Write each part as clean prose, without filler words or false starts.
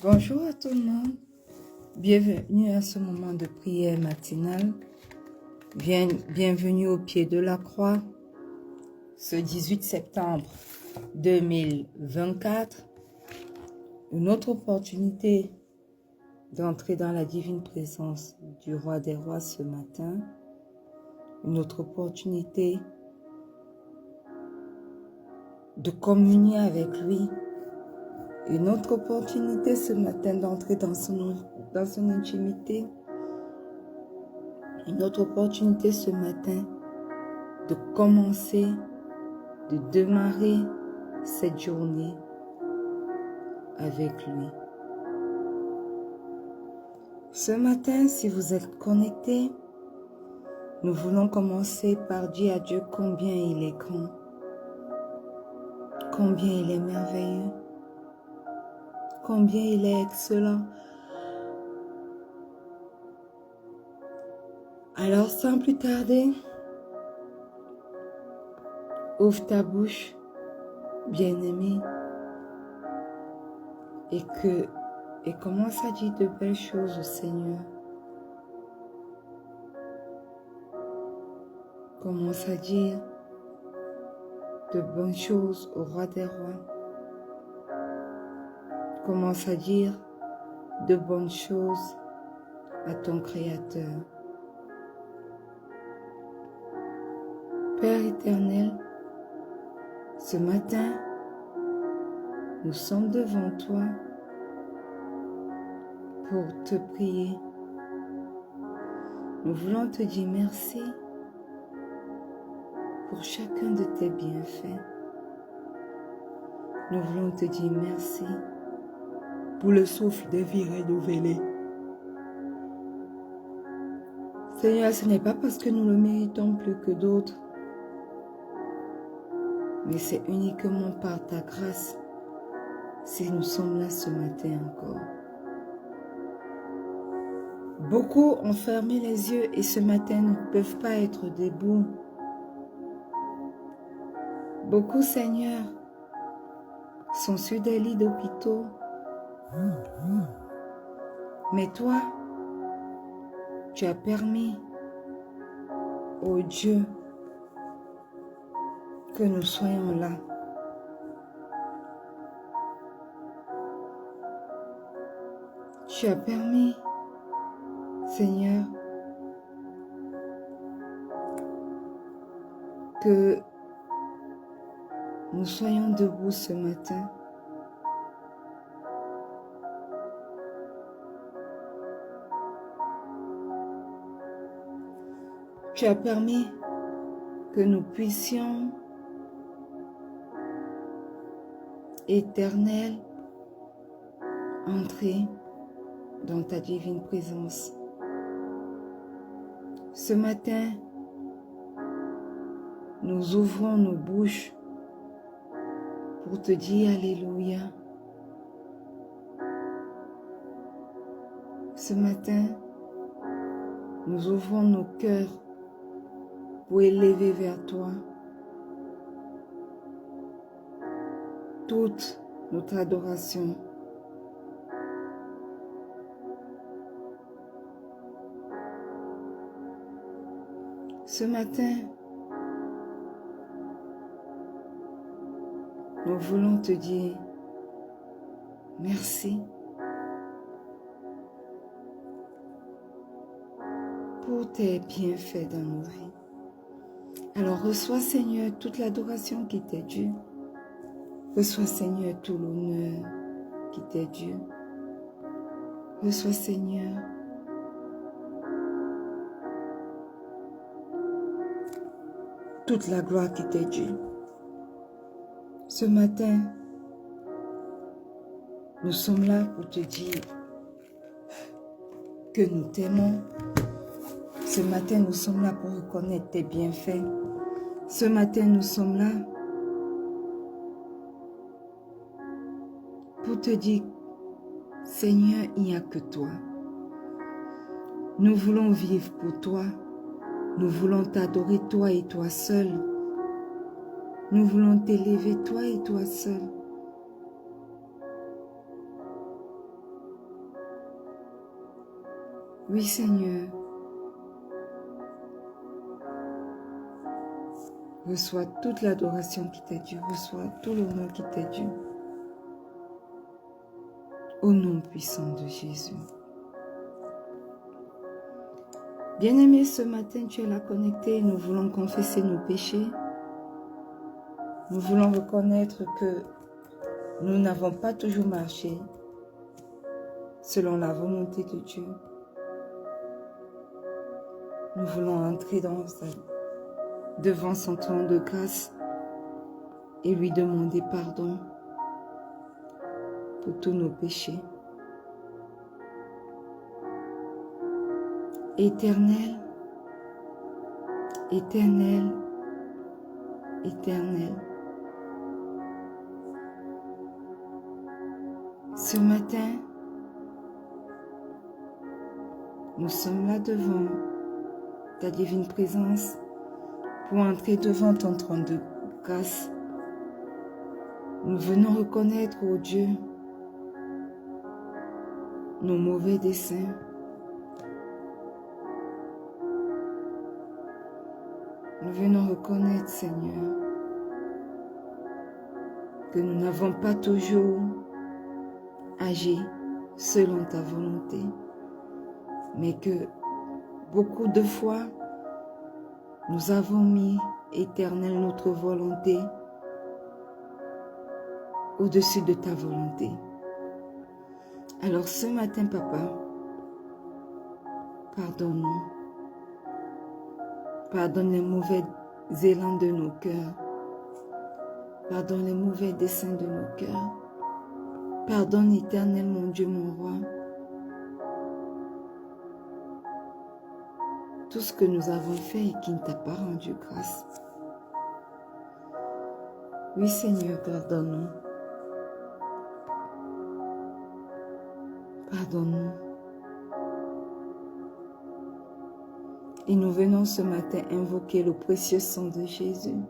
Bonjour à tout le monde, bienvenue à ce moment de prière matinale, bienvenue au pied de la croix, ce 18 septembre 2024, une autre opportunité d'entrer dans la divine présence du Roi des Rois ce matin, une autre opportunité de communier avec lui, une autre opportunité ce matin d'entrer dans son intimité. Une autre opportunité ce matin de commencer, de démarrer cette journée avec lui. Ce matin, si vous êtes connectés, nous voulons commencer par dire à Dieu combien il est grand, combien il est merveilleux, combien il est excellent. Alors, sans plus tarder, ouvre ta bouche, bien-aimé, et commence à dire de belles choses au Seigneur. Commence à dire de bonnes choses au Roi des Rois. Commence à dire de bonnes choses à ton Créateur. Père éternel, ce matin, nous sommes devant toi pour te prier. Nous voulons te dire merci pour chacun de tes bienfaits. Nous voulons te dire merci pour le souffle de vie renouvelé. Seigneur, ce n'est pas parce que nous le méritons plus que d'autres, mais c'est uniquement par ta grâce si nous sommes là ce matin encore. Beaucoup ont fermé les yeux et ce matin ne peuvent pas être debout. Beaucoup, Seigneur, sont sur des lits d'hôpitaux. Mais toi, tu as permis, ô Dieu, que nous soyons là. Tu as permis, Seigneur, que nous soyons debout ce matin. Tu as permis que nous puissions, Éternel, entrer dans ta divine présence. Ce matin, nous ouvrons nos bouches pour te dire Alléluia. Ce matin, nous ouvrons nos cœurs pour élever vers toi toute notre adoration. Ce matin, nous voulons te dire merci pour tes bienfaits dans nos vies. Alors reçois, Seigneur, toute l'adoration qui t'est due. Reçois, Seigneur, tout l'honneur qui t'est dû. Reçois, Seigneur, toute la gloire qui t'est due. Ce matin, nous sommes là pour te dire que nous t'aimons. Ce matin, nous sommes là pour reconnaître tes bienfaits. Ce matin, nous sommes là pour te dire, Seigneur, il n'y a que toi. Nous voulons vivre pour toi. Nous voulons t'adorer toi et toi seul. Nous voulons t'élever toi et toi seul. Oui, Seigneur. Reçois toute l'adoration qui t'est due. Reçois tout l'honneur qui t'est dû. Au nom puissant de Jésus. Bien-aimé, ce matin, tu es là connecté. Nous voulons confesser nos péchés. Nous voulons reconnaître que nous n'avons pas toujours marché selon la volonté de Dieu. Nous voulons entrer devant son trône de grâce et lui demander pardon pour tous nos péchés. Éternel, éternel, éternel. Ce matin, nous sommes là devant ta divine présence pour entrer devant ton trône de grâce. Nous venons reconnaître, ô Dieu, nos mauvais desseins. Nous venons reconnaître, Seigneur, que nous n'avons pas toujours agi selon ta volonté, mais que beaucoup de fois, nous avons mis, Éternel, notre volonté au-dessus de ta volonté. Alors ce matin, Papa, pardonne-nous. Pardonne les mauvais élans de nos cœurs. Pardonne les mauvais desseins de nos cœurs. Pardonne, Éternel, mon Dieu, mon roi, tout ce que nous avons fait et qui ne t'a pas rendu grâce. Oui, Seigneur, pardonne-nous. Pardonne-nous. Et nous venons ce matin invoquer le précieux sang de Jésus.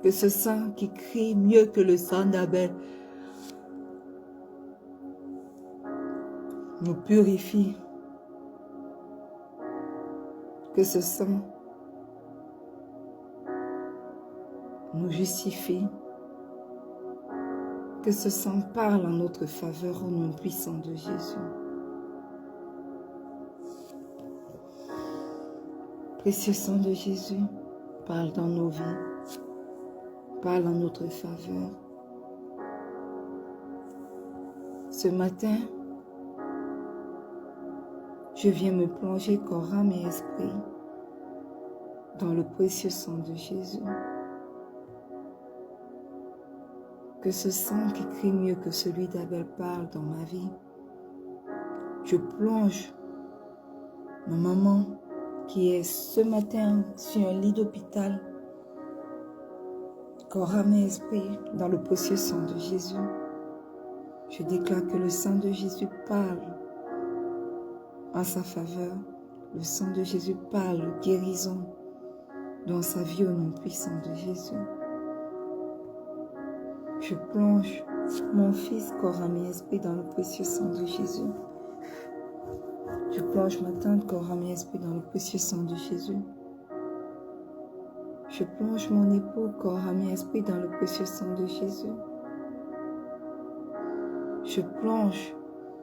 Que ce sang qui crie mieux que le sang d'Abel nous purifie. Que ce sang nous justifie. Que ce sang parle en notre faveur au nom puissant de Jésus. Précieux sang de Jésus, parle dans nos vies, parle en notre faveur. Ce matin, je viens me plonger corps, âme et esprit dans le précieux sang de Jésus. Que ce sang qui crie mieux que celui d'Abel parle dans ma vie. Je plonge ma maman qui est ce matin sur un lit d'hôpital, corps, âme et esprit, dans le précieux sang de Jésus. Je déclare que le sang de Jésus parle en sa faveur. Le sang de Jésus parle guérison dans sa vie au nom puissant de Jésus. Je plonge mon fils, corps, âme et esprit dans le précieux sang de Jésus. Je plonge ma tante, corps, âme et esprit dans le précieux sang de Jésus. Je plonge mon époux, corps, âme et esprit dans le précieux sang de Jésus. Je plonge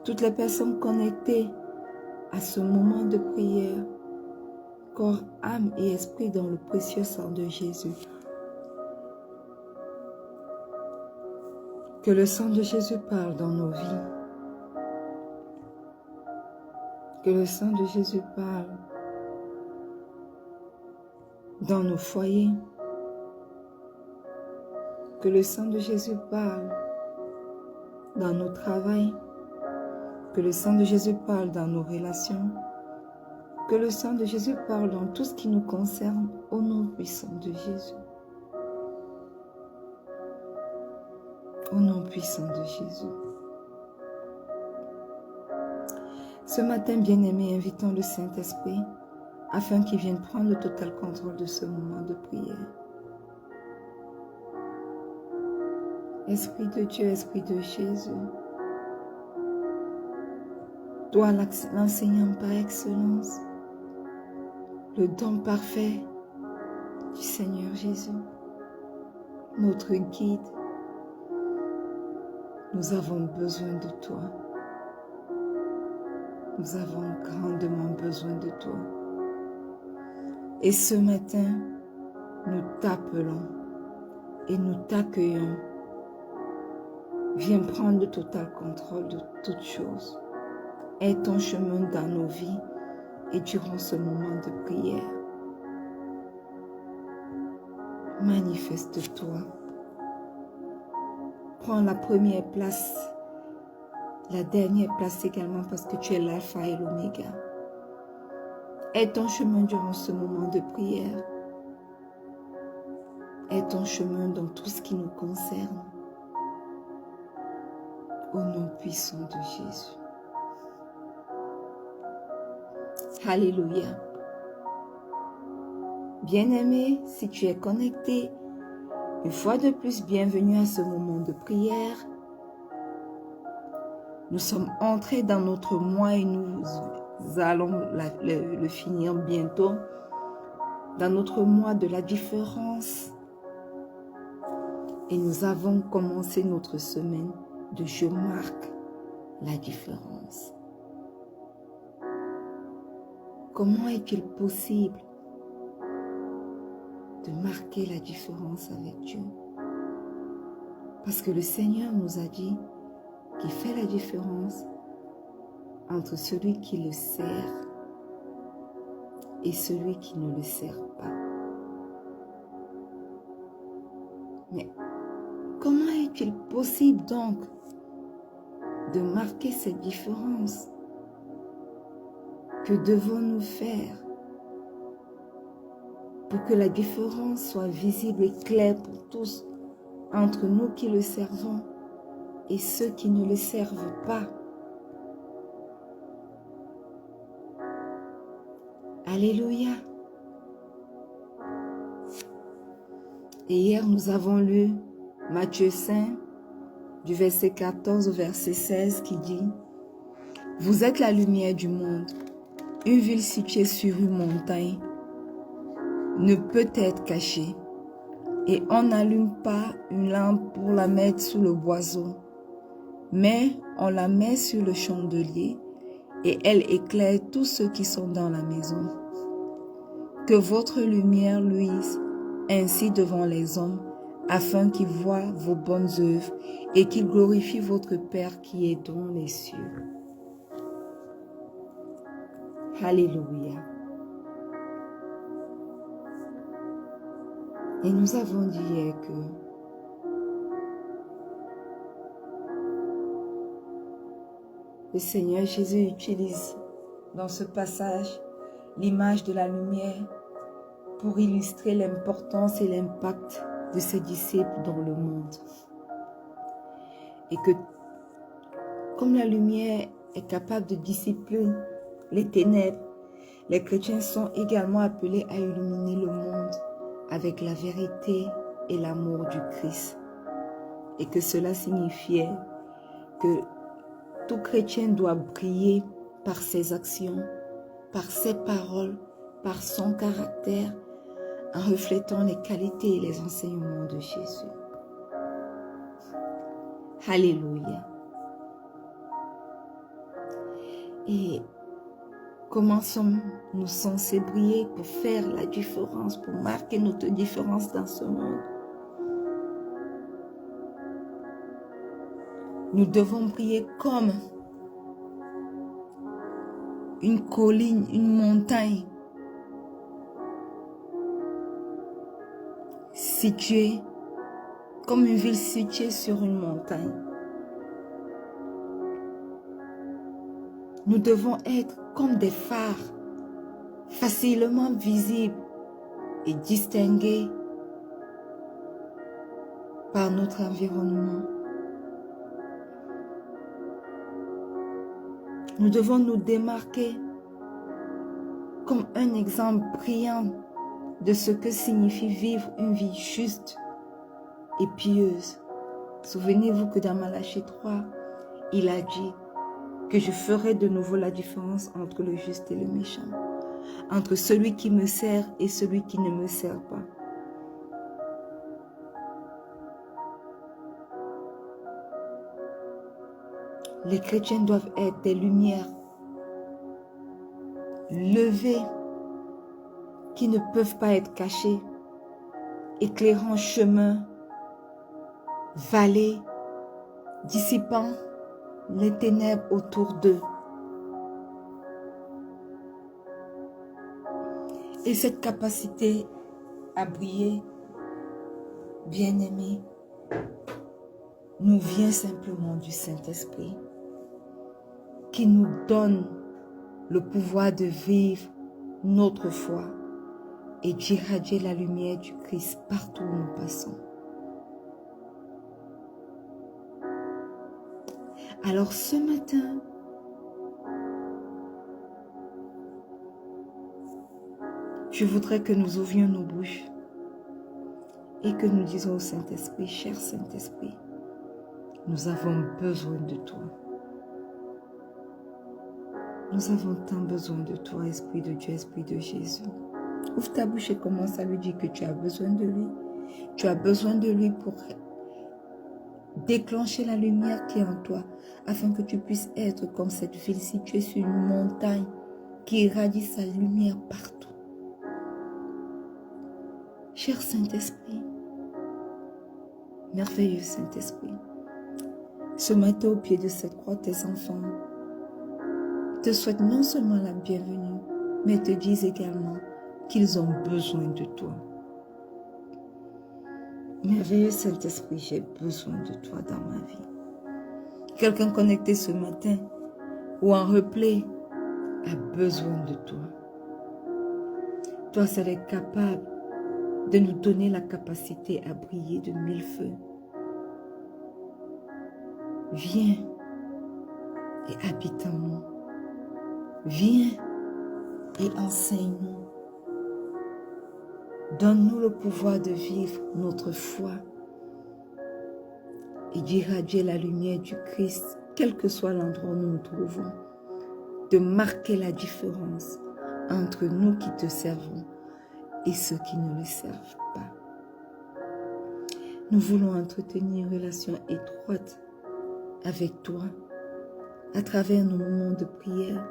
toutes les personnes connectées à ce moment de prière, corps, âme et esprit dans le précieux sang de Jésus. Que le sang de Jésus parle dans nos vies. Que le sang de Jésus parle dans nos foyers. Que le sang de Jésus parle dans nos travails. Que le sang de Jésus parle dans nos relations. Que le sang de Jésus parle dans tout ce qui nous concerne au nom puissant de Jésus. Au nom puissant de Jésus. Ce matin, bien-aimé, invitons le Saint-Esprit afin qu'il vienne prendre le total contrôle de ce moment de prière. Esprit de Dieu, Esprit de Jésus, toi l'enseignant par excellence, le don parfait du Seigneur Jésus, notre guide, nous avons besoin de toi. Nous avons grandement besoin de toi. Et ce matin, nous t'appelons et nous t'accueillons. Viens prendre le total contrôle de toutes choses. Aie ton chemin dans nos vies et durant ce moment de prière. Manifeste-toi. Prends la première place, la dernière place également parce que tu es l'alpha et l'oméga. Aie ton chemin durant ce moment de prière. Aie ton chemin dans tout ce qui nous concerne. Au nom puissant de Jésus. Alléluia. Bien-aimé, si tu es connecté, une fois de plus, bienvenue à ce moment de prière. Nous sommes entrés dans notre mois et nous allons le finir bientôt. Dans notre mois de la différence. Et nous avons commencé notre semaine de Je marque la différence. Comment est-il possible de marquer la différence avec Dieu? Parce que le Seigneur nous a dit qu'il fait la différence entre celui qui le sert et celui qui ne le sert pas. Mais comment est-il possible donc de marquer cette différence? Que devons-nous faire pour que la différence soit visible et claire pour tous entre nous qui le servons et ceux qui ne le servent pas? Alléluia. Et hier, nous avons lu Matthieu 5, du verset 14 au verset 16, qui dit « Vous êtes la lumière du monde. Une ville située sur une montagne ne peut être cachée. Et on n'allume pas une lampe pour la mettre sous le boiseau, mais on la met sur le chandelier et elle éclaire tous ceux qui sont dans la maison. Que votre lumière luise ainsi devant les hommes, afin qu'ils voient vos bonnes œuvres et qu'ils glorifient votre Père qui est dans les cieux. » Alléluia. Et nous avons dit hier que le Seigneur Jésus utilise dans ce passage l'image de la lumière pour illustrer l'importance et l'impact de ses disciples dans le monde. Et que comme la lumière est capable de dissiper les ténèbres, les chrétiens sont également appelés à illuminer le monde avec la vérité et l'amour du Christ. Et que cela signifiait que tout chrétien doit briller par ses actions, par ses paroles, par son caractère, en reflétant les qualités et les enseignements de Jésus. Alléluia. Et comment sommes-nous censés briller pour faire la différence, pour marquer notre différence dans ce monde? Nous devons briller comme une colline, une montagne située, comme une ville située sur une montagne. Nous devons être comme des phares facilement visible et distingué par notre environnement. Nous devons nous démarquer comme un exemple brillant de ce que signifie vivre une vie juste et pieuse. Souvenez-vous que dans Malachie 3, il a dit que je ferai de nouveau la différence entre le juste et le méchant, entre celui qui me sert et celui qui ne me sert pas. Les chrétiens doivent être des lumières levées qui ne peuvent pas être cachées, éclairant chemin, vallée, dissipant les ténèbres autour d'eux. Et cette capacité à briller, bien-aimés, nous vient simplement du Saint-Esprit, qui nous donne le pouvoir de vivre notre foi et d'irradier la lumière du Christ partout où nous passons. Alors ce matin, je voudrais que nous ouvrions nos bouches et que nous disons au Saint-Esprit, cher Saint-Esprit, nous avons besoin de toi. Nous avons tant besoin de toi, Esprit de Dieu, Esprit de Jésus. Ouvre ta bouche et commence à lui dire que tu as besoin de lui. Tu as besoin de lui pour déclencher la lumière qui est en toi, afin que tu puisses être comme cette ville située sur une montagne qui irradie sa lumière partout. Cher Saint-Esprit, merveilleux Saint-Esprit, ce matin au pied de cette croix, tes enfants te souhaitent non seulement la bienvenue, mais te disent également qu'ils ont besoin de toi. Merveilleux Saint-Esprit, j'ai besoin de toi dans ma vie. Quelqu'un connecté ce matin ou en replay a besoin de toi. Toi seul es capable de nous donner la capacité à briller de mille feux. Viens et habite en nous. Viens et enseigne-nous. Donne-nous le pouvoir de vivre notre foi et d'irradier la lumière du Christ, quel que soit l'endroit où nous nous trouvons, de marquer la différence entre nous qui te servons et ceux qui ne le servent pas. Nous voulons entretenir une relation étroite avec toi à travers nos moments de prière,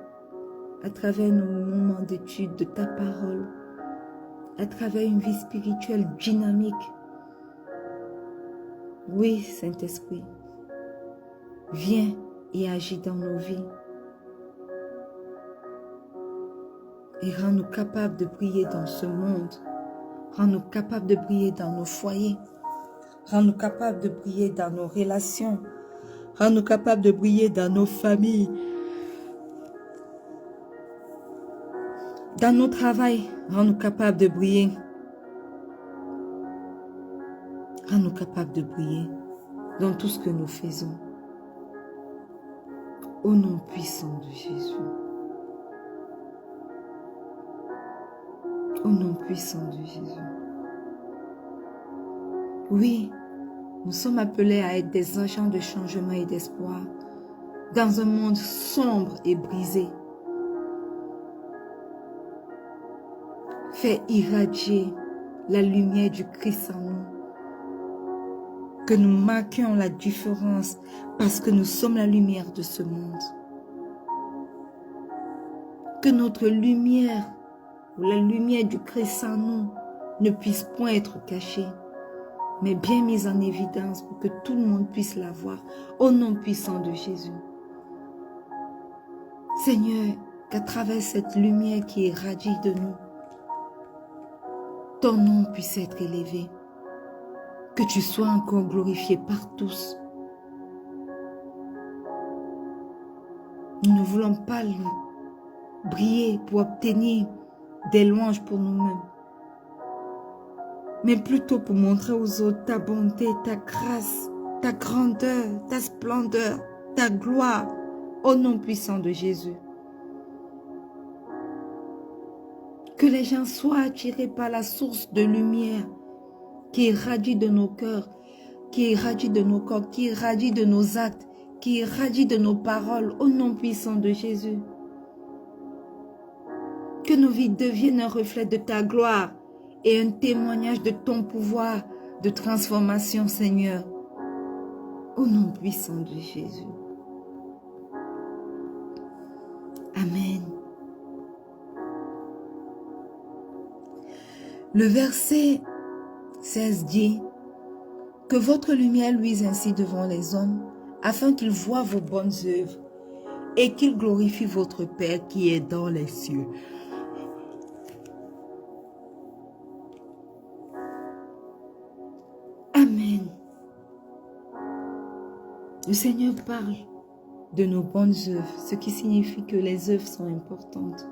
à travers nos moments d'étude de ta parole, à travers une vie spirituelle dynamique. Oui, Saint-Esprit, viens et agis dans nos vies. Et rends-nous capables de briller dans ce monde. Rends-nous capables de briller dans nos foyers. Rends-nous capables de briller dans nos relations. Rends-nous capables de briller dans nos familles. Dans nos travails, rends-nous capables de briller. Rends-nous capables de briller dans tout ce que nous faisons. Au nom puissant de Jésus. Au nom puissant de Jésus. Oui, nous sommes appelés à être des agents de changement et d'espoir dans un monde sombre et brisé. Fais irradier la lumière du Christ en nous. Que nous marquions la différence parce que nous sommes la lumière de ce monde. Que notre lumière ou la lumière du Christ en nous ne puisse point être cachée, mais bien mise en évidence pour que tout le monde puisse la voir au nom puissant de Jésus. Seigneur, qu'à travers cette lumière qui irradie de nous, ton nom puisse être élevé. Que tu sois encore glorifié par tous. Nous ne voulons pas briller pour obtenir des louanges pour nous-mêmes, mais plutôt pour montrer aux autres ta bonté, ta grâce, ta grandeur, ta splendeur, ta gloire, au nom puissant de Jésus. Que les gens soient attirés par la source de lumière qui irradie de nos cœurs, qui irradie de nos corps, qui irradie de nos actes, qui irradie de nos paroles, au nom puissant de Jésus. Que nos vies deviennent un reflet de ta gloire et un témoignage de ton pouvoir de transformation, Seigneur, au nom puissant de Jésus. Amen. Le verset 16 dit que votre lumière luise ainsi devant les hommes, afin qu'ils voient vos bonnes œuvres et qu'ils glorifient votre Père qui est dans les cieux. Amen. Le Seigneur parle de nos bonnes œuvres, ce qui signifie que les œuvres sont importantes.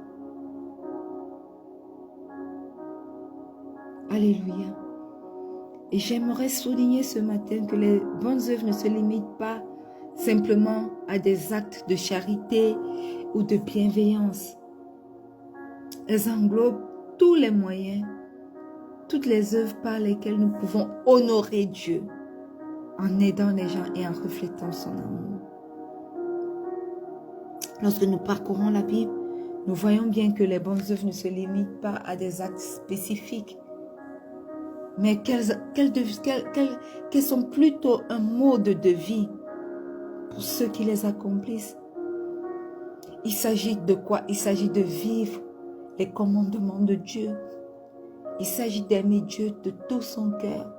Alléluia. Et j'aimerais souligner ce matin que les bonnes œuvres ne se limitent pas simplement à des actes de charité ou de bienveillance. Elles englobent tous les moyens, toutes les œuvres par lesquelles nous pouvons honorer Dieu en aidant les gens et en reflétant son amour. Lorsque nous parcourons la Bible, nous voyons bien que les bonnes œuvres ne se limitent pas à des actes spécifiques, mais qu'elles sont plutôt un mode de vie pour ceux qui les accomplissent. Il s'agit de quoi? Il s'agit de vivre les commandements de Dieu. Il s'agit d'aimer Dieu de tout son cœur,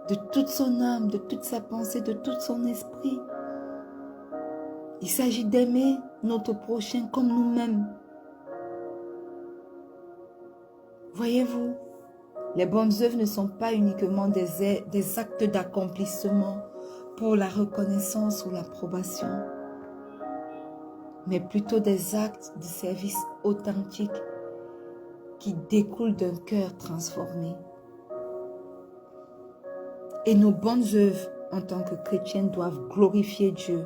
de toute son âme, de toute sa pensée, de tout son esprit. Il s'agit d'aimer notre prochain comme nous-mêmes. Voyez-vous, les bonnes œuvres ne sont pas uniquement des actes d'accomplissement pour la reconnaissance ou l'approbation, mais plutôt des actes de service authentiques qui découlent d'un cœur transformé. Et nos bonnes œuvres en tant que chrétiens doivent glorifier Dieu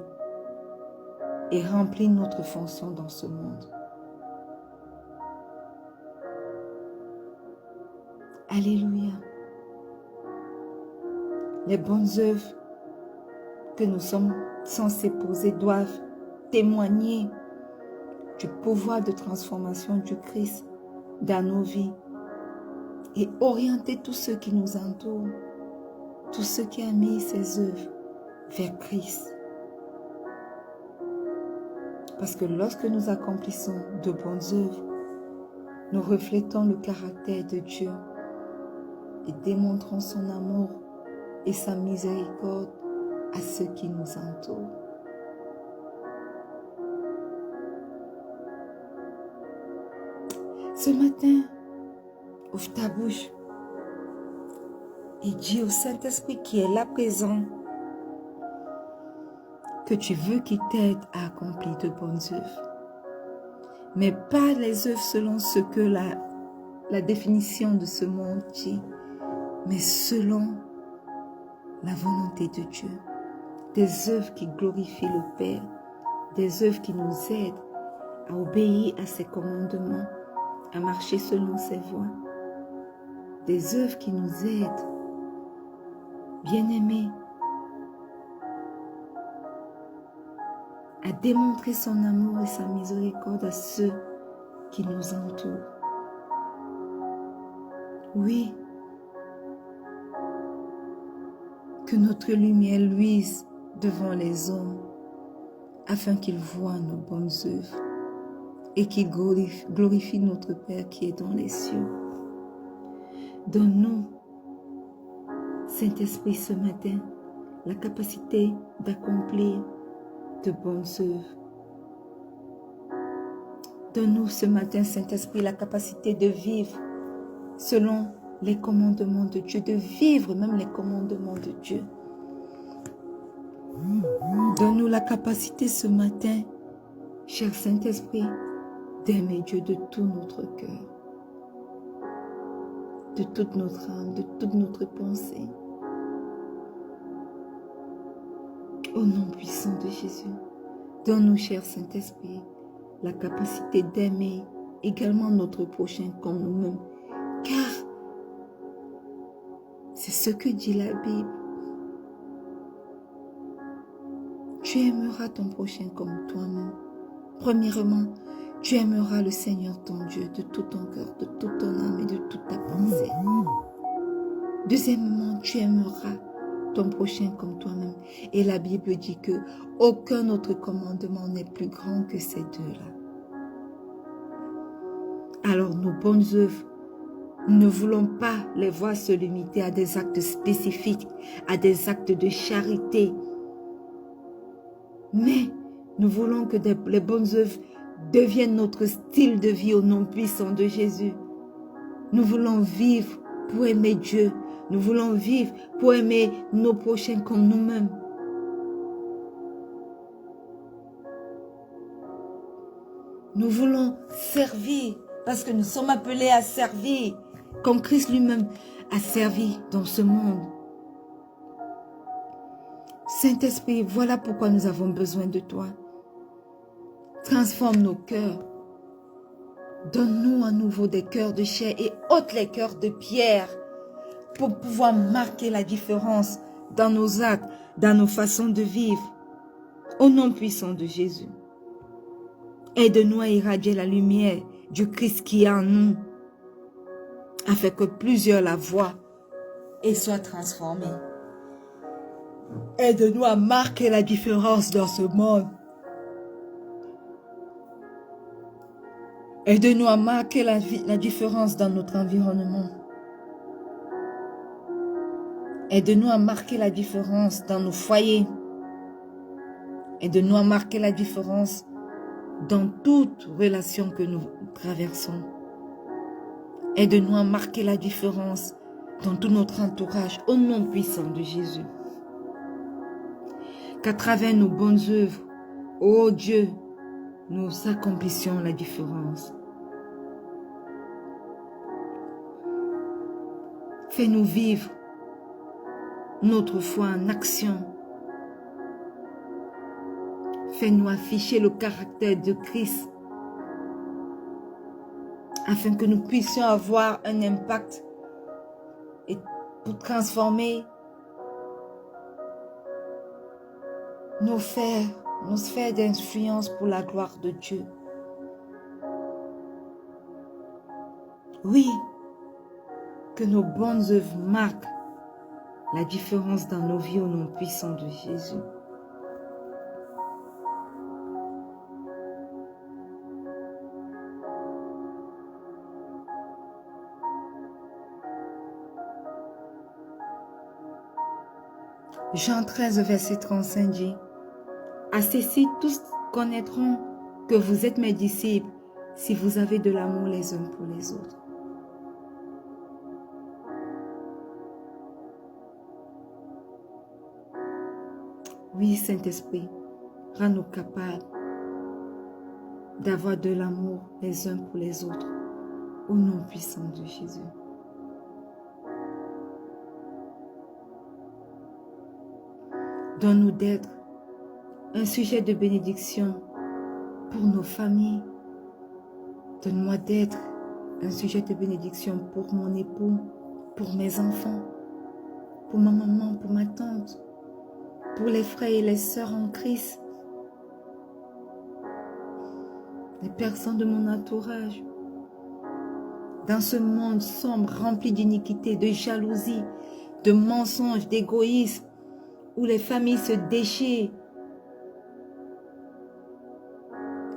et remplir notre fonction dans ce monde. Alléluia. Les bonnes œuvres que nous sommes censés poser doivent témoigner du pouvoir de transformation du Christ dans nos vies et orienter tous ceux qui nous entourent, tous ceux qui ont mis ces œuvres vers Christ. Parce que lorsque nous accomplissons de bonnes œuvres, nous reflétons le caractère de Dieu et démontrons son amour et sa miséricorde à ceux qui nous entourent. Ce matin, ouvre ta bouche et dis au Saint-Esprit qui est là présent que tu veux qu'il t'aide à accomplir de bonnes œuvres. Mais pas les œuvres selon ce que la définition de ce monde dit, mais selon la volonté de Dieu. Des œuvres qui glorifient le Père, des œuvres qui nous aident à obéir à ses commandements, à marcher selon ses voies. Des œuvres qui nous aident, bien-aimés, à démontrer son amour et sa miséricorde à ceux qui nous entourent. Oui, que notre lumière luise devant les hommes, afin qu'ils voient nos bonnes œuvres et qu'ils glorifient notre Père qui est dans les cieux. Donne-nous, Saint-Esprit, ce matin, la capacité d'accomplir de bonnes œuvres. Donne-nous ce matin, Saint-Esprit, la capacité de vivre selon les commandements de Dieu, de vivre même les commandements de Dieu. Donne-nous la capacité ce matin, cher Saint-Esprit, d'aimer Dieu de tout notre cœur, de toute notre âme, de toute notre pensée. Au nom puissant de Jésus, donne-nous, cher Saint-Esprit, la capacité d'aimer également notre prochain comme nous-mêmes, car c'est ce que dit la Bible. Tu aimeras ton prochain comme toi-même. Premièrement, tu aimeras le Seigneur ton Dieu de tout ton cœur, de toute ton âme et de toute ta pensée. Deuxièmement, tu aimeras ton prochain comme toi-même. Et la Bible dit que aucun autre commandement n'est plus grand que ces deux-là. Alors nos bonnes œuvres, nous ne voulons pas les voir se limiter à des actes spécifiques, à des actes de charité. Mais nous voulons que les bonnes œuvres deviennent notre style de vie au nom puissant de Jésus. Nous voulons vivre pour aimer Dieu. Nous voulons vivre pour aimer nos prochains comme nous-mêmes. Nous voulons servir parce que nous sommes appelés à servir comme Christ lui-même a servi dans ce monde. Saint-Esprit, voilà pourquoi nous avons besoin de toi. Transforme nos cœurs. Donne-nous à nouveau des cœurs de chair et ôte les cœurs de pierre pour pouvoir marquer la différence dans nos actes, dans nos façons de vivre. Au nom puissant de Jésus. Aide-nous à irradier la lumière du Christ qui est en nous, afin que plusieurs la voient et soient transformés. Aide-nous à marquer la différence dans ce monde. Aide-nous à marquer la différence dans notre environnement. Aide-nous à marquer la différence dans nos foyers. Aide-nous à marquer la différence dans toute relation que nous traversons. Aide-nous à marquer la différence dans tout notre entourage, au nom puissant de Jésus. Qu'à travers nos bonnes œuvres, ô Dieu, nous accomplissions la différence. Fais-nous vivre notre foi en action. Fais-nous afficher le caractère de Christ afin que nous puissions avoir un impact et pour transformer nos sphères d'influence pour la gloire de Dieu. Oui, que nos bonnes œuvres marquent la différence dans nos vies au nom puissant de Jésus. Jean 13, verset 35 dit, « À ceci, tous connaîtront que vous êtes mes disciples si vous avez de l'amour les uns pour les autres. » Oui, Saint-Esprit, rends-nous capables d'avoir de l'amour les uns pour les autres, au nom puissant de Jésus. Donne-nous d'être un sujet de bénédiction pour nos familles. Donne-moi d'être un sujet de bénédiction pour mon époux, pour mes enfants, pour ma maman, pour ma tante, pour les frères et les sœurs en Christ, les personnes de mon entourage. Dans ce monde sombre, rempli d'iniquité, de jalousie, de mensonges, d'égoïsme, où les familles se déchirent.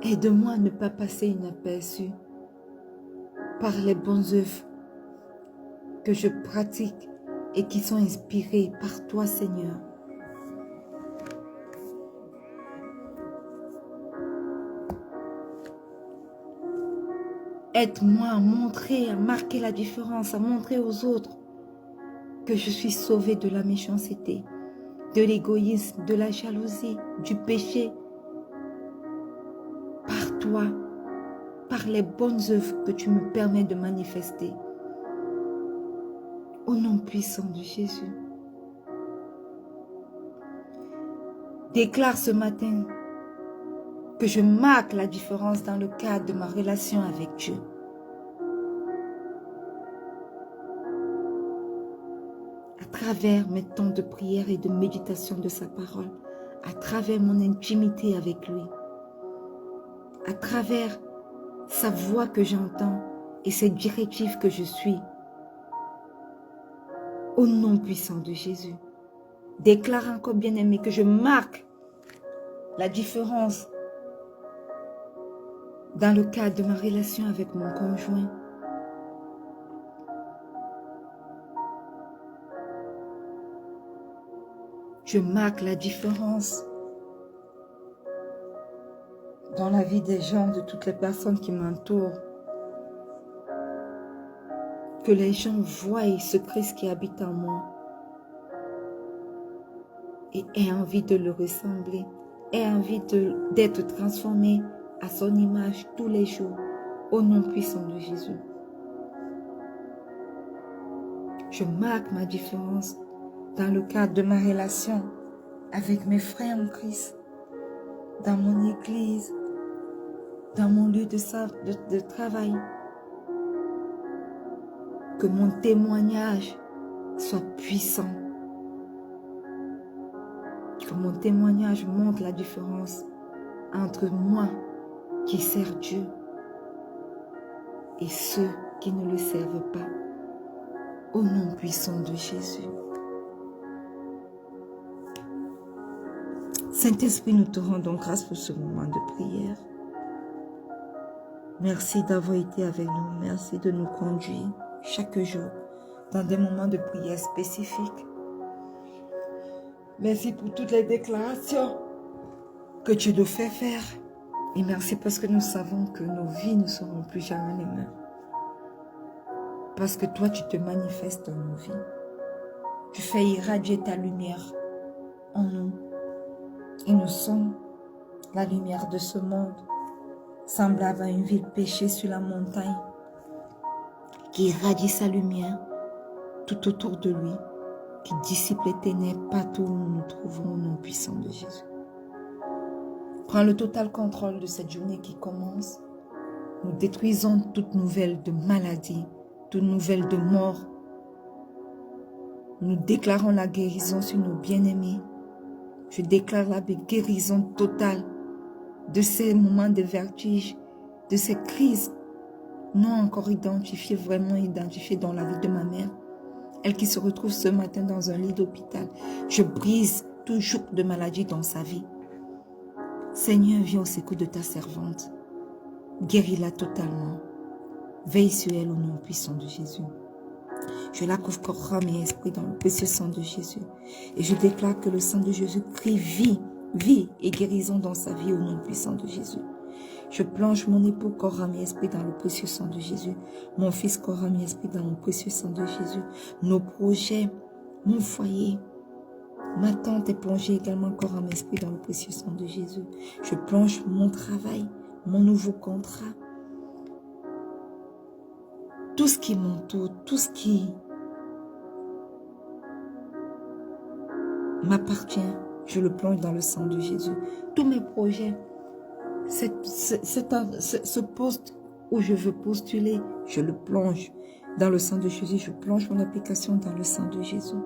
Aide-moi à ne pas passer inaperçu par les bonnes œuvres que je pratique et qui sont inspirées par toi, Seigneur. Aide-moi à montrer, à marquer la différence, à montrer aux autres que je suis sauvée de la méchanceté, de l'égoïsme, de la jalousie, du péché, par toi. par les bonnes œuvres que tu me permets de manifester. Au nom puissant de Jésus. Déclare ce matin que je marque la différence dans le cadre de ma relation avec Dieu. À travers mes temps de prière et de méditation de sa parole, à travers mon intimité avec lui, à travers sa voix que j'entends et ses directives que je suis. Au nom puissant de Jésus, déclare encore, bien-aimé, que je marque la différence dans le cadre de ma relation avec mon conjoint. Je marque la différence dans la vie des gens, de toutes les personnes qui m'entourent. Que les gens voient ce Christ qui habite en moi et aient envie de le ressembler, aient envie d'être transformés à son image tous les jours, au nom puissant de Jésus. Je marque ma différence dans le cadre de ma relation avec mes frères en Christ, dans mon église, dans mon lieu de travail. Que mon témoignage soit puissant. Que mon témoignage montre la différence entre moi qui sers Dieu et ceux qui ne le servent pas. Au nom puissant de Jésus. Saint-Esprit, nous te rendons grâce pour ce moment de prière. Merci d'avoir été avec nous. Merci de nous conduire chaque jour dans des moments de prière spécifiques. Merci pour toutes les déclarations que tu nous fais faire. Et merci parce que nous savons que nos vies ne seront plus jamais les mêmes. Parce que toi, tu te manifestes dans nos vies. Tu fais irradier ta lumière en nous. Et nous sommes la lumière de ce monde, semblable à une ville péchée sur la montagne, qui irradie sa lumière tout autour de lui, qui dissipe les ténèbres partout où nous nous trouvons au nom puissant de Jésus. Prends le total contrôle de cette journée qui commence. Nous détruisons toute nouvelle de maladie, toute nouvelle de mort. Nous déclarons la guérison sur nos bien-aimés. Je déclare la guérison totale de ces moments de vertige, de ces crises non encore identifiées, vraiment identifiées dans la vie de ma mère. Elle qui se retrouve ce matin dans un lit d'hôpital. Je brise tout joug de maladie dans sa vie. Seigneur, viens au secours de ta servante. Guéris-la totalement. Veille sur elle au nom puissant de Jésus. Je la couvre corps, âme et esprit dans le précieux sang de Jésus. Et je déclare que le sang de Jésus crie vie, vie et guérison dans sa vie au nom puissant de Jésus. Je plonge mon époux, corps, âme et esprit dans le précieux sang de Jésus. Mon fils, corps, âme et esprit dans le précieux sang de Jésus. Nos projets, mon foyer, ma tante est plongée également, corps, âme et esprit dans le précieux sang de Jésus. Je plonge mon travail, mon nouveau contrat. Tout ce qui m'entoure, tout ce qui m'appartient, je le plonge dans le sang de Jésus. Tous mes projets, ce poste où je veux postuler, je le plonge dans le sang de Jésus. Je plonge mon application dans le sang de Jésus.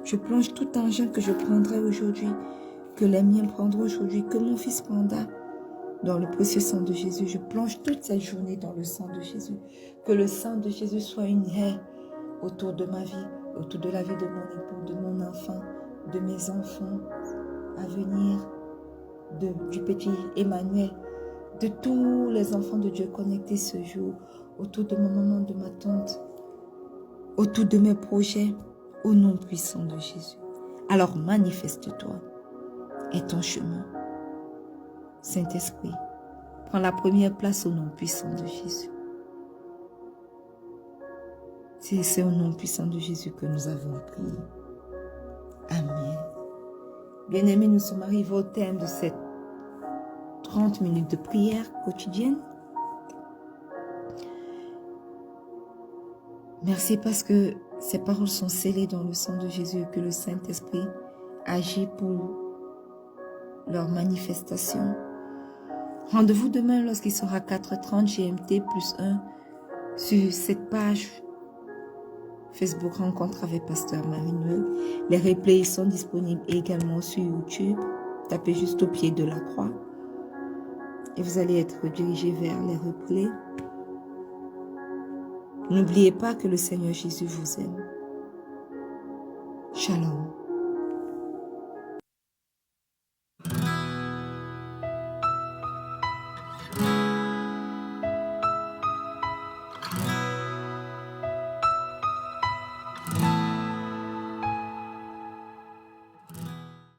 Je plonge tout engin que je prendrai aujourd'hui, que les miens prendront aujourd'hui, que mon fils prendra dans le précieux sang de Jésus. Je plonge toute cette journée dans le sang de Jésus. Que le sang de Jésus soit une haie autour de ma vie, autour de la vie de mon époux, de mon enfant, de mes enfants à venir, du petit Emmanuel, de tous les enfants de Dieu connectés ce jour, autour de mon maman, de ma tante, autour de mes projets, au nom puissant de Jésus. Alors manifeste-toi et ton chemin. Saint-Esprit, prends la première place au nom puissant de Jésus. C'est au nom puissant de Jésus que nous avons prié. Amen. Bien-aimés, nous sommes arrivés au terme de cette 30 minutes de prière quotidienne. Merci parce que ces paroles sont scellées dans le sang de Jésus et que le Saint-Esprit agit pour leur manifestation. Rendez-vous demain lorsqu'il sera 4h30 GMT plus 1 sur cette page Facebook Rencontre avec Pasteur Marie-Noël. Les replays sont disponibles également sur YouTube. Tapez juste au pied de la croix et vous allez être redirigé vers les replays. N'oubliez pas que le Seigneur Jésus vous aime. Shalom.